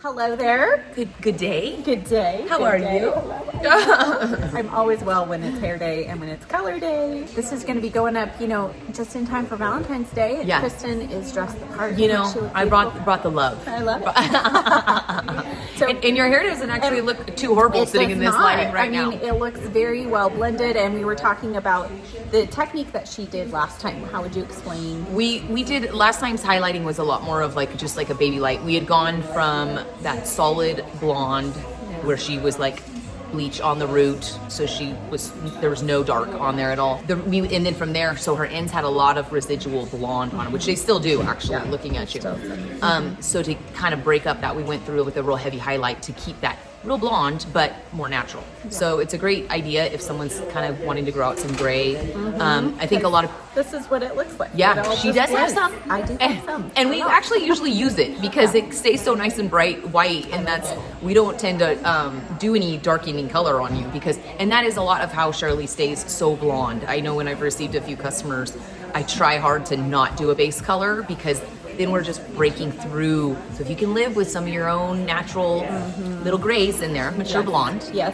Hello there. Good day. Good day. How are you? I'm always well when it's hair day and when it's color day. This is going to be going up, just in time for Valentine's Day. And Yeah. Kristen is dressed the part. I brought the love. I love it. So and your hair doesn't actually look too horrible sitting in this lighting right now. It looks very well blended, and we were talking about the technique that she did last time. How would you explain? We did last time's highlighting was a lot more of just like a baby light. We had gone from that solid blonde where she was like bleach on the root, so there was no dark on there at all. And then from there, so her ends had a lot of residual blonde on it, which they still do actually. Yeah, looking at you. still So to kind of break up that, we went through with a real heavy highlight to keep that real blonde but more natural. Yeah. So it's a great idea if someone's kind of wanting to grow out some gray. I think a lot of this is what it looks like. Yeah, she does have some. I do have some. And we actually usually use it because it stays so nice and bright white, and we don't tend to do any darkening color on you and that is a lot of how Charlize stays so blonde. I know when I've received a few customers, I try hard to not do a base color because then we're just breaking through. So if you can live with some of your own natural little grays in there, mature blonde, yes,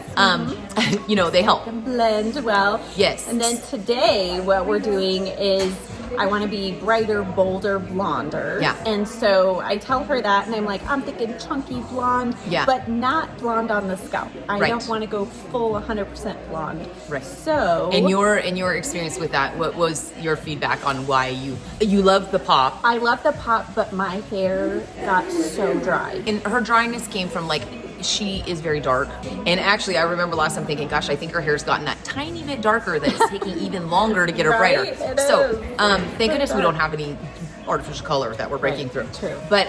they help. Blend well. Yes. And then today, what we're doing is I want to be brighter, bolder, blonder. Yeah. And so I tell her that, and I'm like, I'm thinking chunky blonde, but not blonde on the scalp. I don't want to go full 100% blonde. Right. So. In your experience with that, what was your feedback on why you love the pop? I love the pop, but my hair got so dry. And her dryness came from she is very dark. And actually, I remember last time thinking, gosh, I think her hair's gotten that tiny bit darker that it's taking even longer to get her brighter. Thank goodness we don't have any artificial color that we're breaking through. True. But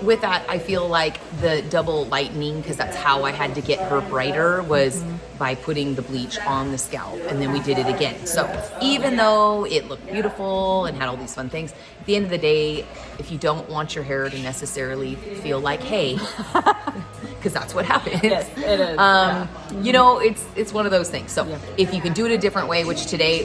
with that, I feel like the double lightening, because that's how I had to get her brighter, was by putting the bleach on the scalp, and then we did it again. So even though it looked beautiful and had all these fun things, at the end of the day, if you don't want your hair to necessarily feel like hay, because that's what happens. Yes, it is. It's one of those things. So if you can do it a different way,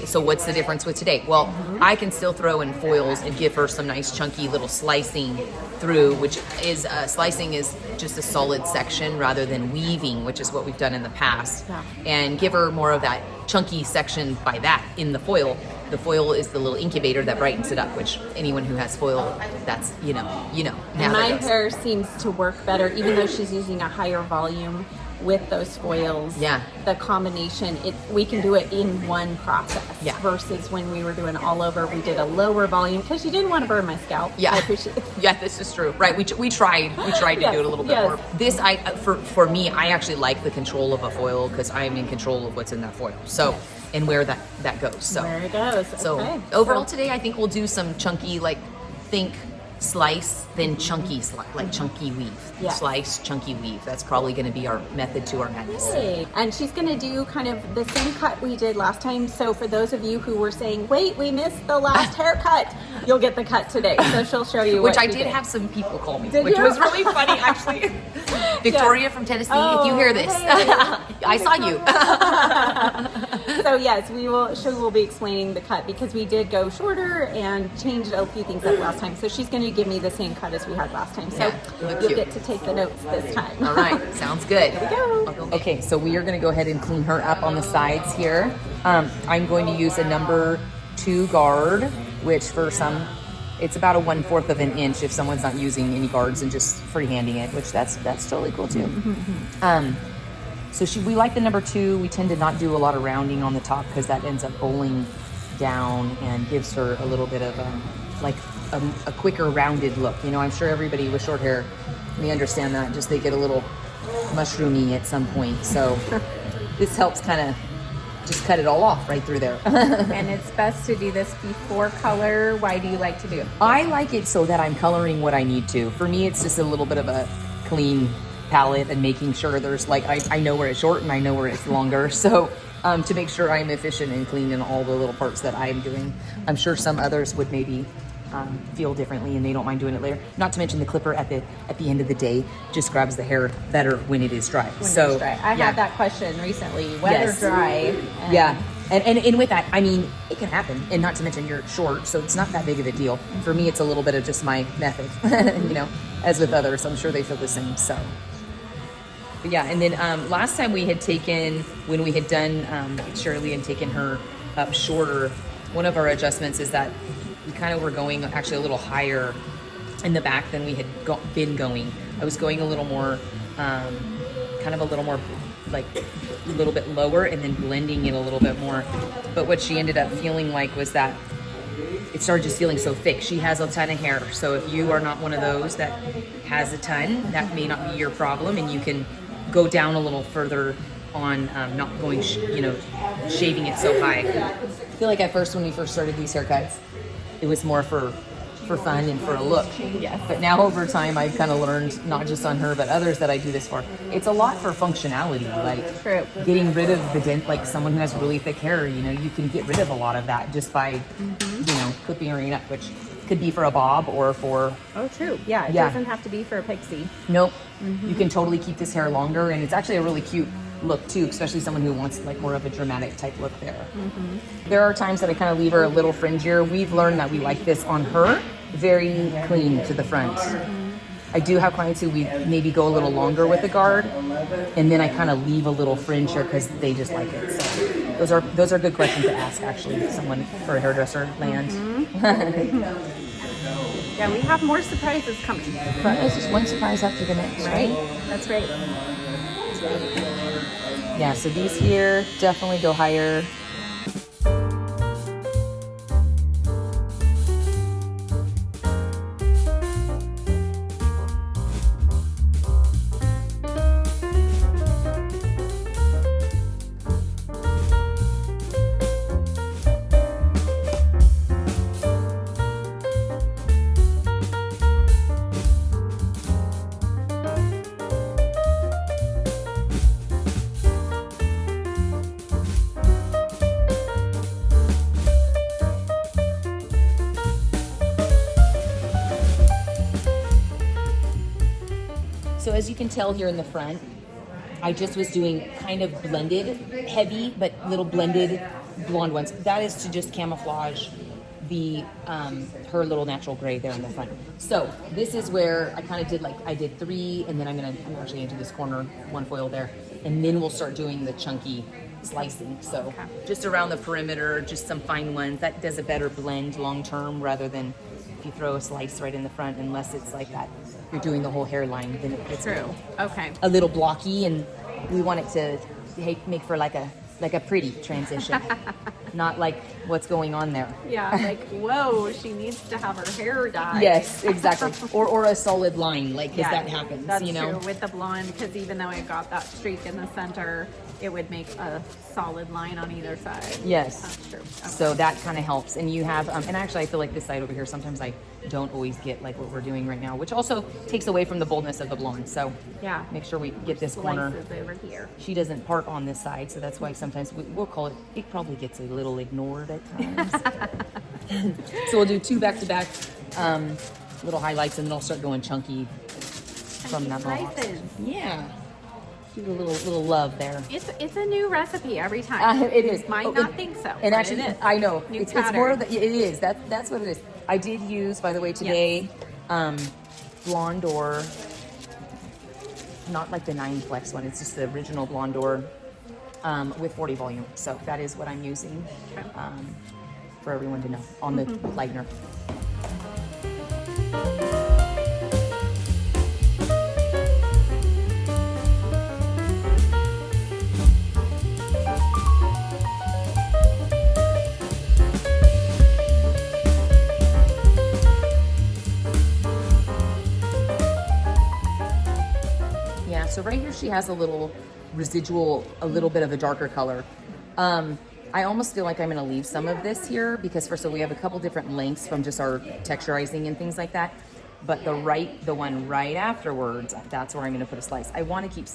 so what's the difference with today? Well, I can still throw in foils and give her some nice chunky little slicing through, which is slicing is just a solid section rather than weaving, which is what we've done in the past, and give her more of that chunky section by that in the foil. The foil is the little incubator that brightens it up, which anyone who has foil, that's, My hair seems to work better, even though she's using a higher volume with those foils. Yeah. The combination, we can do it in one process. Yeah. Versus when we were doing all over, we did a lower volume because you didn't want to burn my scalp. Yeah. I appreciate it. Yeah, this is true. Right. We tried to do it a little bit more. This, for me, I actually like the control of a foil because I'm in control of what's in that foil. So, and where that goes. So where it goes. So okay. Overall today, I think we'll do some chunky, think slice, then chunky, chunky weave. Yeah. Slice, chunky weave. That's probably going to be our method to our madness. Hey. And she's going to do kind of the same cut we did last time. So for those of you who were saying, wait, we missed the last haircut, you'll get the cut today. So she'll show you Which what I did have some people call me, Did which you? was really funny, actually. Victoria from Tennessee, if you hear this, I saw you. So yes, she will be explaining the cut because we did go shorter and change a few things up last time. So she's going to give me the same cut as we had last time. So you'll get to take the notes this time. All right, sounds good. Here we go. Okay, so we are going to go ahead and clean her up on the sides here. I'm going to use a number 2 guard, which for some, it's about a 1/4 of an inch if someone's not using any guards and just freehanding it, which that's totally cool too. So we like the number 2. We tend to not do a lot of rounding on the top because that ends up bowling down and gives her a little bit of a quicker rounded look. I'm sure everybody with short hair may understand that. Just they get a little mushroomy at some point. So this helps kind of just cut it all off right through there. And it's best to do this before color. Why do you like to do it? I like it so that I'm coloring what I need to. For me, it's just a little bit of a clean palette and making sure there's I know where it's short and I know where it's longer. So to make sure I'm efficient and clean in all the little parts that I'm doing. I'm sure some others would maybe feel differently and they don't mind doing it later. Not to mention the clipper at the end of the day just grabs the hair better when it is dry. I had that question recently, wet or dry? And with that, I mean, it can happen. And not to mention you're short, so it's not that big of a deal. For me, it's a little bit of just my method, you know, as with others. I'm sure they feel the same, so. But yeah, and then last time we had taken, when we had done Shirley and taken her up shorter, one of our adjustments is that we kind of were going actually a little higher in the back than we had been going. I was going a little more, kind of a little more, like a little bit lower and then blending it a little bit more. But what she ended up feeling like was that it started just feeling so thick. She has a ton of hair. So if you are not one of those that has a ton, that may not be your problem, and you can go down a little further on not going, you know, shaving it so high. I feel like at first when we first started these haircuts, it was more for fun and for a look. Yes. But now over time, I've kind of learned, not just on her, but others that I do this for, it's a lot for functionality. Like True. getting rid of the dent, like someone who has really thick hair, you know, you can get rid of a lot of that just by, you know, clipping her up, which could be for a bob or for... Oh, true. Yeah, it doesn't have to be for a pixie. Nope. You can totally keep this hair longer, and it's actually a really cute look too, especially someone who wants like more of a dramatic type look there. There are times that I kind of leave her a little fringier. We've learned that we like this on her very clean to the front. I do have clients who we maybe go a little longer with the guard, and then I kind of leave a little fringe here because they just like it. So those are good questions to ask, actually, someone for a hairdresser land. Yeah, we have more surprises coming. But it's just one surprise after the next, right? That's right. Yeah, so these here definitely go higher. So as you can tell here in the front, I just was doing kind of blended, heavy, but little blended blonde ones. That is to just camouflage the her little natural gray there in the front. So this is where I kind of did, like, I did 3, and then I'm actually into this corner, 1 foil there, and then we'll start doing the chunky slicing. So just around the perimeter, just some fine ones. That does a better blend long term rather than if you throw a slice right in the front, unless it's like that. You're doing the whole hairline, then it's True. Okay. a little blocky, and we want it to make for like a pretty transition, not like what's going on there. Yeah, like, whoa, she needs to have her hair dyed. Yes, exactly. or a solid line, like, because that happens, That's you know. true with the blonde, because even though it got that streak in the center, it would make a solid line on either side. Yes. That's true. Okay. So that kind of helps. And you have, and actually I feel like this side over here, sometimes I don't always get like what we're doing right now, which also takes away from the boldness of the blonde. So yeah, make sure we get this corner. Slices over here. She doesn't part on this side, so that's why sometimes we'll call it, it probably gets a little ignored at times. So we'll do 2 back-to-back little highlights, and then I'll start going chunky from that mohawk. Slices. Yeah. Do a little love there. It's a new recipe every time. It is. Might not think so. And but actually, it is. I know New it's more of pattern. the, it is. That's what it is. I did use, by the way, today, Blondor, not like the 9-flex one. It's just the original Blondor with 40 volume. So that is what I'm using for everyone to know on the lightener. So right here she has a little residual, a little bit of a darker color. I almost feel like I'm going to leave some of this here because first of all, we have a couple different lengths from just our texturizing and things like that. But the one right afterwards, that's where I'm going to put a slice. I want to keep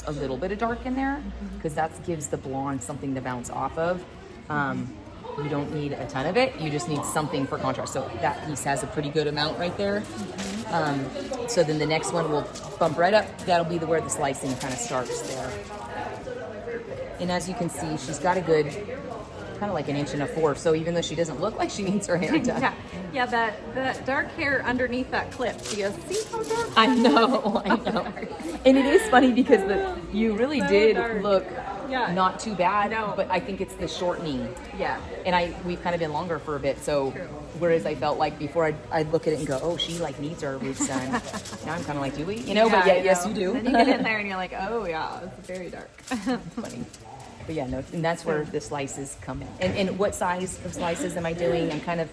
a little bit of dark in there because that gives the blonde something to bounce off of. You don't need a ton of it. You just need something for contrast. So that piece has a pretty good amount right there. So then the next one will bump right up. That'll be where the slicing kind of starts there. And as you can see, she's got a good kind of like 1.4". So even though she doesn't look like she needs her hair done. Yeah, that dark hair underneath that clip. Do you see how dark? I know. And it is funny because you really did look not too bad. No. But I think it's the shortening. Yeah. And we've kind of been longer for a bit. So whereas I felt like before I'd look at it and go, oh, she like needs her roots done. Now I'm kind of like, do we? You know, but yes, you do. Then you get in there and you're like, oh yeah, it's very dark. Funny. But yeah, no, and that's where the slices come in. And what size of slices am I doing? I'm kind of,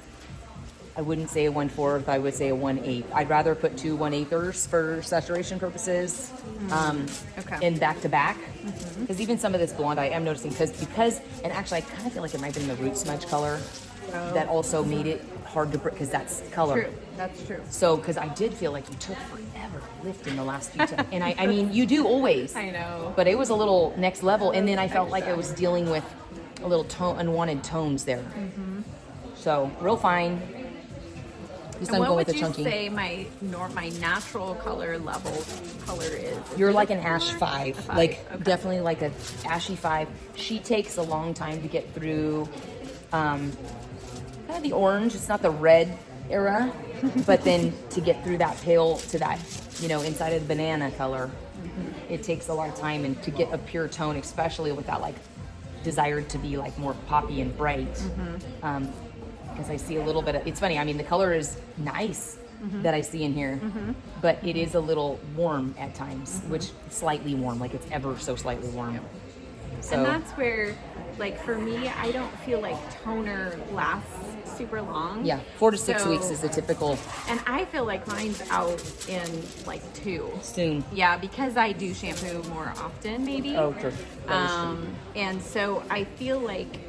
I wouldn't say a 1/4, I would say a 1/8. I'd rather put 2 1/8ers for saturation purposes, and back to back. Because even some of this blonde I am noticing because, and actually I kind of feel like it might have been the root smudge color that also made it hard to break, because that's color. True, that's true. So, because I did feel like you took forever to lift in the last few times. And I mean, you do always. I know. But it was a little next level. And then I felt like I was dealing with a little unwanted tones there. So, real fine. Just I'm going with the chunky. What would you say my natural color is? You're like an ash 5. Like, okay. definitely like a ashy 5. She takes a long time to get through kind of the orange. It's not the red era, but then to get through that pale to that, inside of the banana color, it takes a lot of time, and to get a pure tone, especially with that like desired to be like more poppy and bright. Because I see a little bit of, it's funny, I mean the color is nice that I see in here, but it is a little warm at times, which slightly warm, like it's ever so slightly warm. So, and that's where, like for me, I don't feel like toner lasts super long. Yeah, 4 to 6 weeks is the typical. And I feel like mine's out in like 2. Soon. Yeah, because I do shampoo more often, maybe. Oh, true. And so I feel like,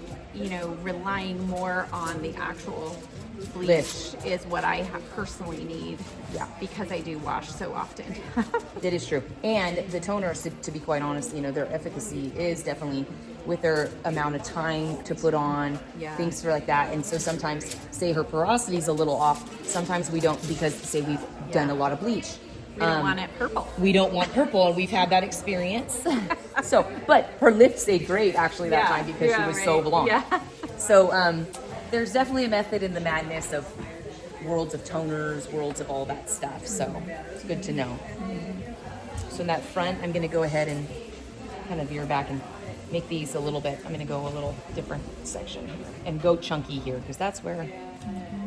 relying more on the actual bleach Lift. is what I personally need. Yeah. Because I do wash so often. That is true. And the toners, to be quite honest, their efficacy is definitely with their amount of time to put on, things like that. And so sometimes, say her porosity is a little off, sometimes we don't, because say we've done a lot of bleach. We don't want it purple. We don't want purple, and we've had that experience. So, but her lift stayed great actually that time because she was so blonde. Yeah. So there's definitely a method in the madness of worlds of toners, worlds of all that stuff. So it's good to know. So in that front, I'm going to go ahead and kind of veer back and make these a little bit. I'm going to go a little different section and go chunky here, because that's where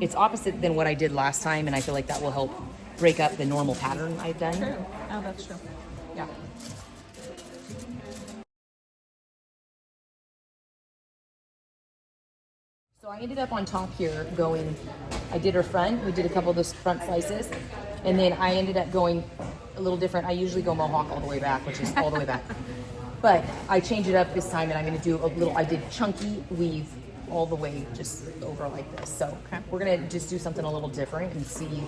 it's opposite than what I did last time, and I feel like that will help break up the normal pattern I've done. True. Oh, that's true. Yeah. So I ended up on top here I did her front, we did a couple of those front slices, and then I ended up going a little different. I usually go mohawk all the way back, which is all the way back. But I changed it up this time, and I'm going to do I did chunky weave all the way just over like this. So we're going to just do something a little different and see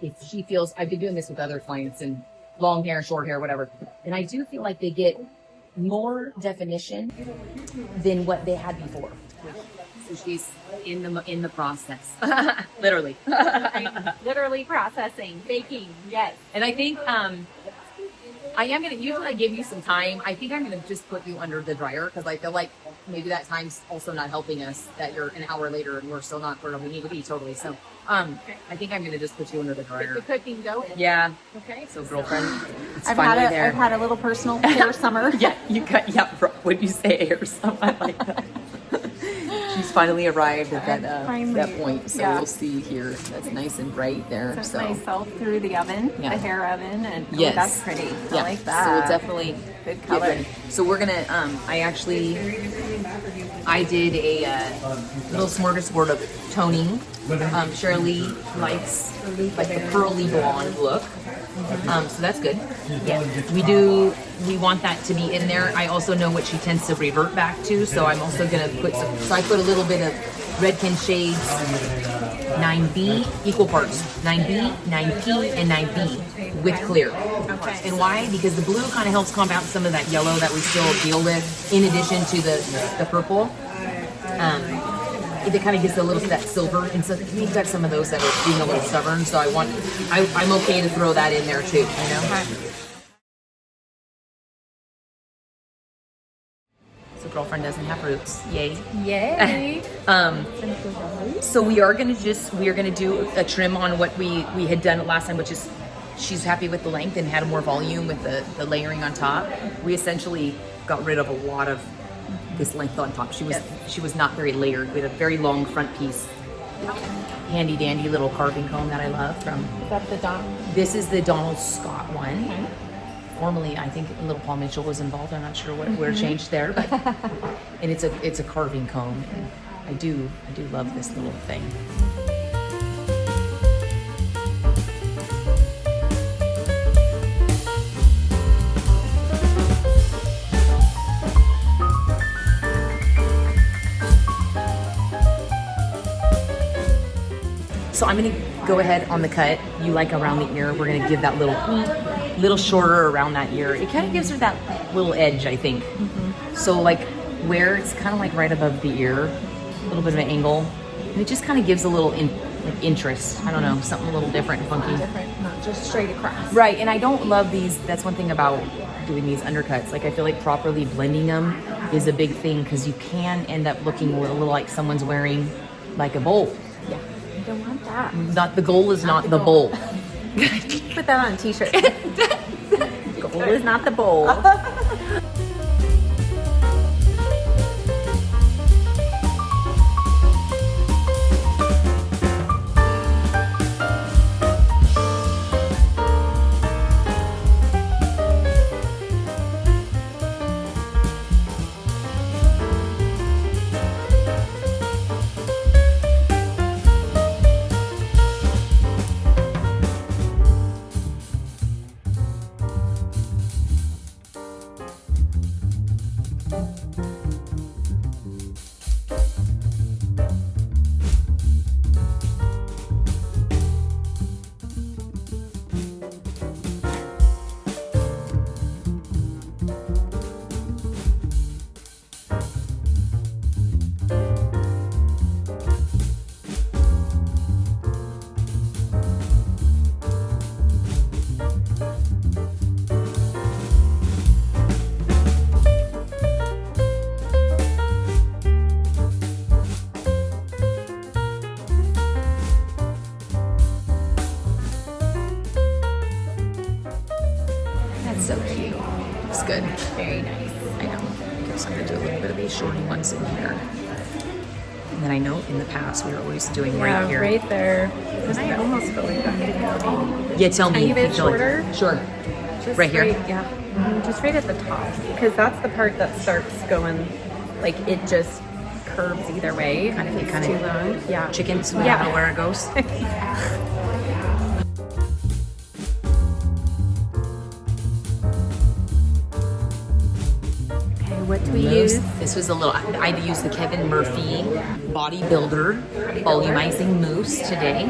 if she feels, I've been doing this with other clients and long hair, short hair, whatever. And I do feel like they get more definition than what they had before. So she's in the process, literally. Literally processing, baking, yes. And I think I am going to, usually I give you some time. I think I'm going to just put you under the dryer, because I feel like maybe that time's also not helping us, that you're an hour later and we're still not where we need to be totally. So I think I'm going to just put you under the dryer. Get the cooking going. Yeah. Okay. So girlfriend, it's I've finally there. I've had a little personal hair summer. Yeah, when you say hair summer, I like that. She's finally arrived at that point, so we'll see here. That's nice and bright there. So myself through the oven, the hair oven, and yes. that's pretty. I like that. So we'll definitely good color. So we're gonna. I did a little smorgasbord of toning. Shirley likes like the pearly blonde look. So that's good. Yeah, we want that to be in there. I also know what she tends to revert back to, so I'm also gonna put so I put a little bit of REDKEN Shades 9B, equal parts, 9B, 9P, and 9B with clear. Okay. And why? Because the blue kind of helps compound some of that yellow that we still deal with, in addition to the purple. It kind of gets a little bit of that silver, and so we've got some of those that are being a little stubborn, so I'm okay to throw that in there too, you know? So girlfriend doesn't have roots. Yay. Yay. So we are gonna do a trim on what we had done last time, which is she's happy with the length and had more volume with the layering on top. We essentially got rid of a lot of this length on top. She was not very layered. We had a very long front piece. Handy dandy little carving comb that I love from. Is that the Don? This is the Donald Scott one. Okay. Formerly, I think Little Paul Mitchell was involved. I'm not sure where changed there, but and it's a carving comb. And I do love this little thing. So I'm gonna go ahead on the cut. You like around the ear. We're gonna give that little shorter around that ear. It kind of gives her that little edge, I think. So like where it's kind of like right above the ear, a little bit of an angle, and it just kind of gives a little interest. I don't know, something a little different and funky. Different, not just straight across. Right, and I don't love these. That's one thing about doing these undercuts. Like I feel like properly blending them is a big thing because you can end up looking a little like someone's wearing like a bowl. Yeah. I don't want that. Not the goal is not the bowl. Put that on a t-shirt. The goal is not the bowl. So cute. It's good. Very nice. I know. Okay, so I'm gonna do a little bit of these shorty ones in here. And then I know in the past we were always doing right here. Right there. And I almost feel like that could go Yeah, tell me. tiny if you bit feel like- shorter. Sure. Just Right here? Yeah. Just right at the top. Because that's the part that starts going, like it just curves either way. Kind of- If it's kind of- too long. Yeah. Chickens, we Yeah. don't know where it goes. What do we use? This was a little, I used the Kevyn Murphy Bodybuilder Volumizing Mousse today.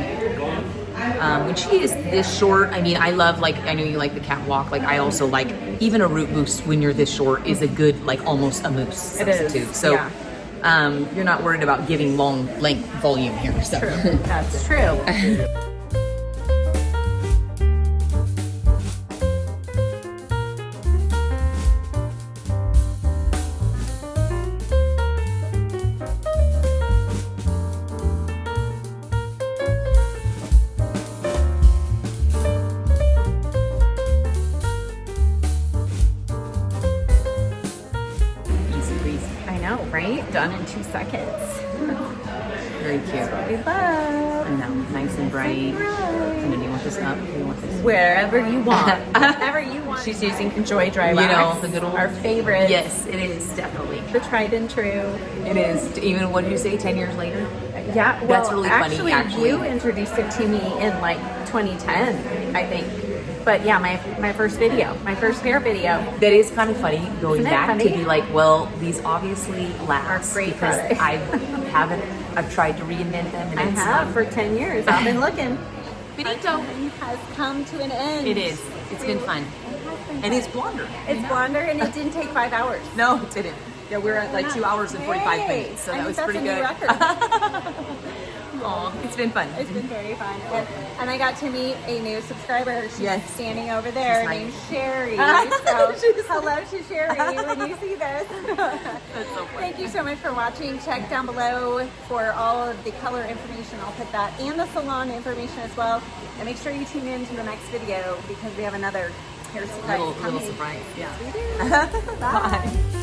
When she is this short, I mean, I love, like, I know you like the catwalk. Like, I also like, even a root mousse when you're this short is a good, like, almost a mousse It is, substitute. So, yeah. You're not worried about giving long length volume here. So. True. That's true. Right? Done in 2 seconds. Very cute. We love. I know, nice and bright. And then do you want this up? Do you want this? Wherever you want. Wherever you want. She's using Enjoy Dry Wax. You know, the good old. Our favorite. Yes, it is, definitely. The tried and true. It is. Even, what did you say, 10 years later? Yeah, well, That's really funny, actually. You introduced it to me in like 2010, I think. But yeah, my first video, my first hair video. That is kind of funny, going Isn't it back funny? to be like, well, these obviously last great because for- I've tried to reinvent them. And I it's have for 10 years. I've been looking. Finito. It has come to an end. It is. It's been fun. And it's blonder. It's blonder and it didn't take 5 hours. No, it didn't. Yeah, we're at like 2 hours and 45 minutes, so that was that's pretty a new good. record. Aw, it's been fun. It's been very fun. And I got to meet a new subscriber. She's Yes. standing over there named Sherry. So hello to Sherry when you see this. That's so funny. Thank you so much for watching. Check down below for all of the color information. I'll put that and the salon information as well. And make sure you tune in to the next video because we have another hair surprise coming. Little surprise. Yeah. We do. Bye.